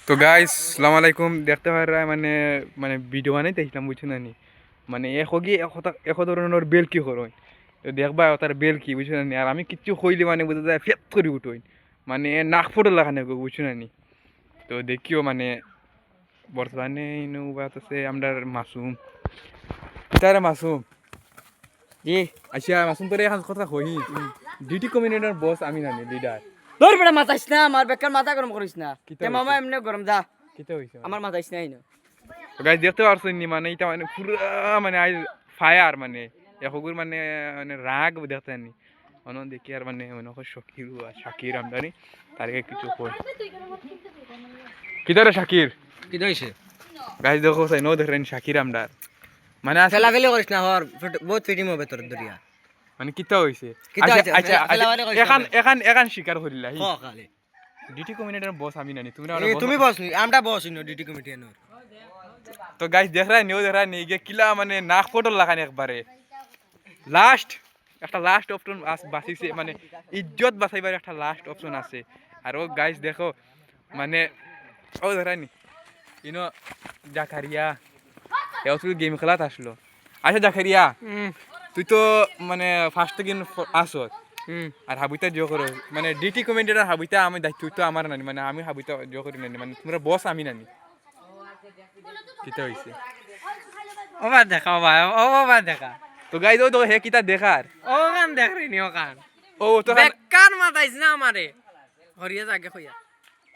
তো গাইস সালাম আলাইকুম দেখতে পারা মানে মানে ভিডিও বানাই দেখলাম বুঝছো না নি মানে এক ধরনের বেল কি করোই তো দেখবা তার বেল কি বুঝছো না নি আর আমি কিচ্ছু হইলে মানে বুঝতে যায় ফেট করে উঠোই মানে নাক ফোটে লাগানো গো বুঝছো না নি তো দেখিও মানে বর্তমানে ইনুবাত আছে আমরা মাসুম তারা মাসুম জি আচ্ছা মাসুম তোর এখন কথা কই ডিউটি কমিউনিটির বস আমি নানি লিডার তোর বেটা মাথাইস না আমার বেকার মাথা গরম করিস না কিতা তে মামা এমনি গরম যা কিতা হইছে আমার মাথাইস নাই না গাইস দেখতে পারছেন নি মানে এটা মানে পুরো মানে আই ফায়ার মানে এখগুর মানে মানে রাগ দেখতে নি অন দেখি আর মানে মনে হয় শকির আর শাকির আমদানি তারকে কিছু কই কিদারে শাকির কি দইছে গাইস দেখো সাই নো দেখেন শাকির আমদার মানে ফেলা ফেলি করিস না হর বহুত ফিটিং হবে তোর দরিয়া মানে কিতা হইছে কিতা হইছে? আচ্ছা ফেলাফেলি করিস না। এখন স্বীকার করিলা ক খালি ডিটি কমিউনিটির বস আমি নানি তুমি তুমি বস নি আমরা বস নি ডিটি কমিটি এর তো গাইস দেখ রা নিও দেখ রা নি গে কিলা মানে নাক পটল লাগানি একবারে লাস্ট একটা লাস্ট অপশন বাঁচিছে মানে ইজ্জত বাঁচাইবার একটা লাস্ট অপশন আছে আর ও গাইস দেখো মানে ও ধরানি ইনো জাকারিয়া এও তুই গেম খেলাত আসলো আচ্ছা জাকারিয়া তুই তো মানে ফার্স্ট গেম আসো আর হাবিতা জো করো মানে ডিটি কমেন্টের হাবিতা আমি দায়িত্ব তো আমার নানি মানে আমি হাবিতা জো করি নানি মানে তোমরা বস আমি নানি কিতা হইছে ওবা দেখা ভাই ওবা দেখা তো গাইস ও তো হে কিতা দেখার ও কান দেখ রে নি ও কান ও তো বেকার মাথাইস না আমারে হরিয়া জাগে কইয়া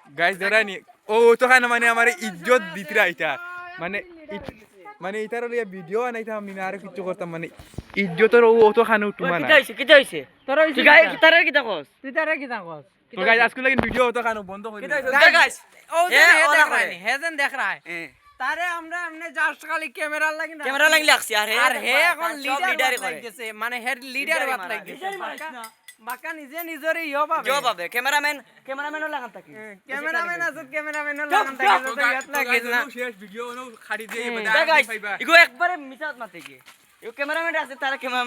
গাইস ধরানি ও তো খান মানে আমার ইজ্জত দিতরা এটা মানে মানে এটার লিয়া ভিডিও আনাইতাম আমি না আর কিছু করতাম মানে ইজ্জতের ও তো খান উঠুমা না কিতা হইছে তোর হইছে তারে কিতা কস তুই তারে কিতা কস তো গাইস আজকে লাগি ভিডিও তো খান বন্ধ করে গাইস ও দেখ রাই হেজেন দেখ রাই তারে আমরা এমনি জাস্ট খালি ক্যামেরা লাগি লাগছি আর হে এখন লিডারই করে মানে হেড লিডার বাত লাগছে বাকা নিজে নিজরে ইয়ো পাবে ক্যামেরাম্যানও লাগান থাকে ক্যামেরাম্যানও লাগান থাকে তো ইয়াত লাগে না শেষ ভিডিও নো খাড়ি দিয়ে গাইস ইগো একবারে মিছাত মাতে কি ইগো ক্যামেরাম্যান আছে তারা ক্যামেরা